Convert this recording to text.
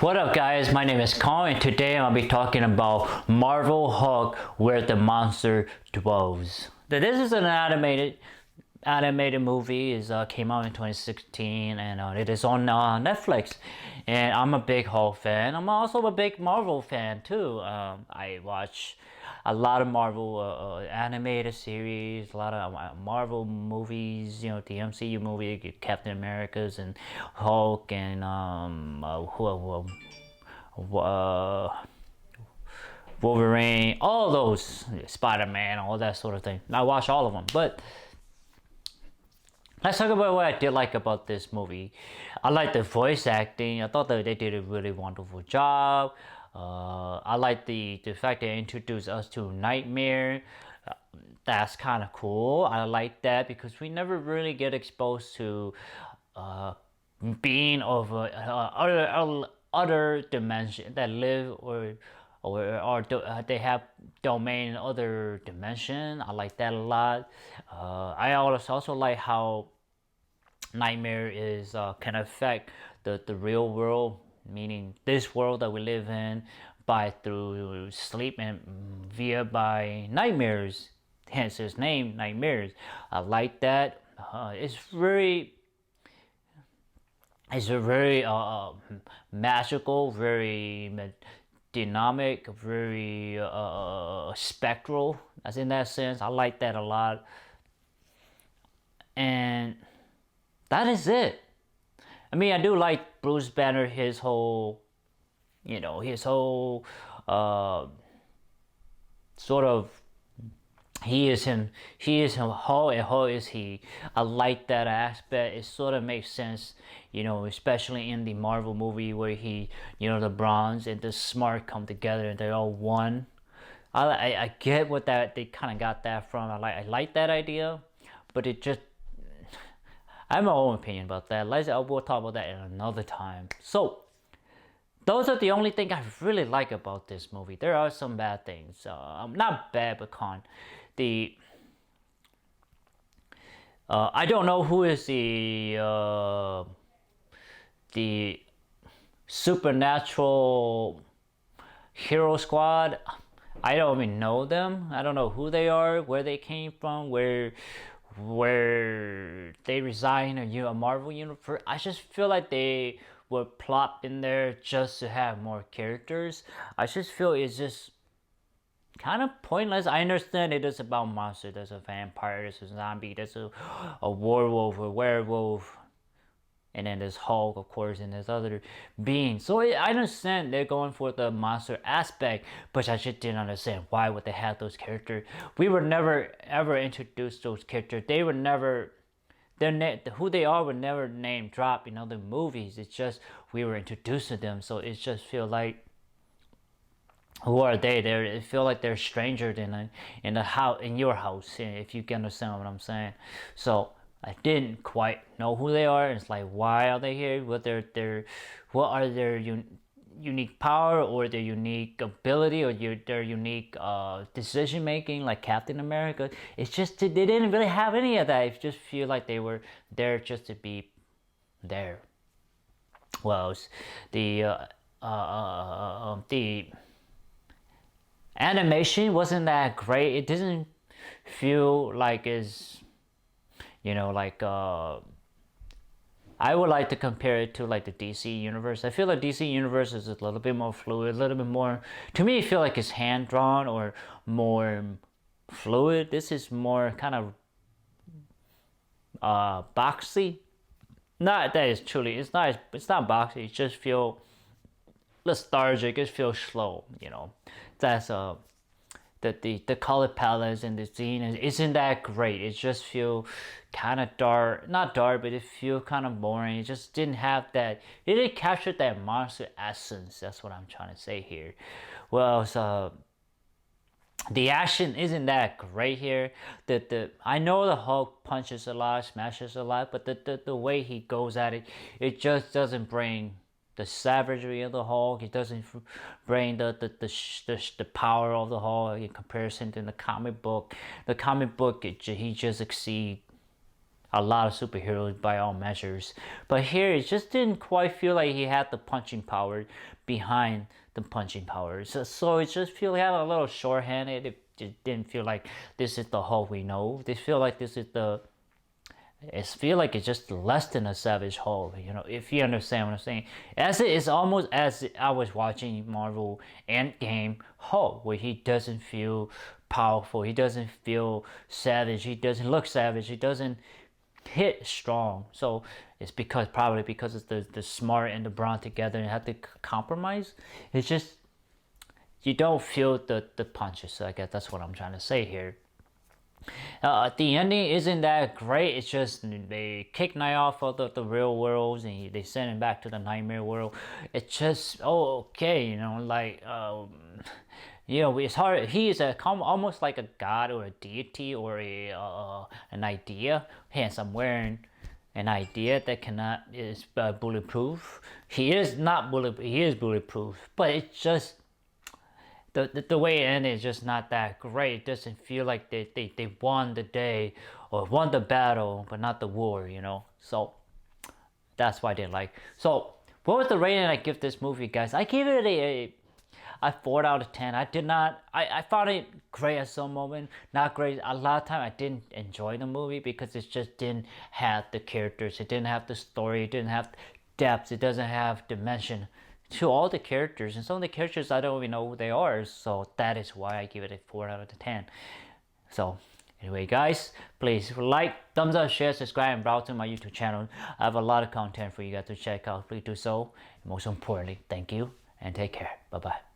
What up guys, my name is Kong and today I'll be talking about Marvel Hulk Where the Monster Dwells. This is an animated movie. Came out in 2016 and it is on Netflix. And I'm a big Hulk fan. I'm also a big Marvel fan too. I watch a lot of Marvel animated series, a lot of Marvel movies. You know, the MCU movie, Captain America's and Hulk and Wolverine, all those, Spider-Man, all that sort of thing. I watch all of them, but let's talk about what I did like about this movie. I like the voice acting. I thought that they did a really wonderful job. I like the fact they introduced us to Nightmare. That's kind of cool. I like that because we never really get exposed to being of other dimension that live or they have domain in other dimension. I like that a lot. I also like how Nightmare is can affect the real world, meaning this world that we live in, by through sleep and by nightmares. Hence his name, Nightmares. I like that. It's a very magical, very dynamic, very spectral. As in that sense, I like that a lot. And that is it. I mean, I do like Bruce Banner, his whole sort of, he is him, how and how is he. I like that aspect. It sort of makes sense, especially in the Marvel movie where the bronze and the smart come together and they're all one. I get what that they kind of got that from. I like that idea, but it just, I have my own opinion about that. We'll talk about that in another time. So those are the only things I really like about this movie. There are some bad things. Not bad, but con. I don't know who is the supernatural hero squad. I don't even know them. I don't know who they are, where they came from, where they reside in a Marvel universe. I just feel like they were plopped in there just to have more characters. I just feel it's just kind of pointless. I understand it is about monsters. There's a vampire, there's a zombie, there's a werewolf, a werewolf, and then there's Hulk, of course, and there's other beings. So I understand they're going for the monster aspect, but I just didn't understand why would they have those characters. We were never ever introduced those characters. They were never, who they are were never name dropped in other movies. It's just we were introduced to them. So it just feel like, who are they? They feel like they're stranger than in the house, in your house, if you can understand what I'm saying. So I didn't quite know who they are. It's like, why are they here? What are their unique power or their unique ability or their unique decision making, like Captain America? It's just they didn't really have any of that. It just feel like they were there just to be there. Well, the animation wasn't that great. It didn't feel like I would like to compare it to like the DC universe. I feel like DC universe is a little bit more fluid, a little bit more, to me I feel like it's hand drawn or more fluid. This is more kind of boxy. Not that it's truly, it's not boxy. It just feel lethargic. It feels slow. That's the color palettes and the scene isn't that great. It just feel kind of dark, not dark, but it feel kind of boring. It just didn't have that. It didn't capture that monster essence. That's what I'm trying to say here. Well, so the action isn't that great here. I know the Hulk punches a lot, smashes a lot, but the way he goes at it, it just doesn't bring the savagery of the Hulk. It doesn't bring the power of the Hulk in comparison to the comic book. The comic book, he just exceeds a lot of superheroes by all measures. But here, it just didn't quite feel like he had the punching power behind the punching power. So it just feel like a little short-handed. It just didn't feel like this is the Hulk we know. They feel like this is the. It feel like it's just less than a Savage Hulk, you know, if you understand what I'm saying. As it is almost as I was watching Marvel Endgame Hulk, where he doesn't feel powerful, he doesn't feel savage, he doesn't look savage, he doesn't hit strong. So it's probably because it's the smart and the brawn together and have to compromise. It's just you don't feel the punches. So I guess that's what I'm trying to say here. The ending isn't that great. It's just they kick Knight off of the real worlds and they send him back to the nightmare world. It's just okay, you know, like you know, it's hard. He is almost like a god or a deity or an idea. Hence, I'm wearing an idea that cannot is bulletproof. He is not bulletproof. He is bulletproof, but it's just the way it ended is just not that great. It doesn't feel like they won the day or won the battle, but not the war, you know. So that's why I didn't like. So what was the rating I give this movie, guys? I gave it a 4 out of 10. I did not. I found it great at some moment, not great. A lot of time I didn't enjoy the movie because it just didn't have the characters. It didn't have the story. It didn't have depth. It doesn't have dimension to all the characters, and some of the characters I don't even know who they are, so that is why I give it a 4 out of 10. So anyway, guys, please like, thumbs up, share, subscribe, and browse to my YouTube channel. I have a lot of content for you guys to check out. Please do so, and most importantly, thank you and take care. Bye bye.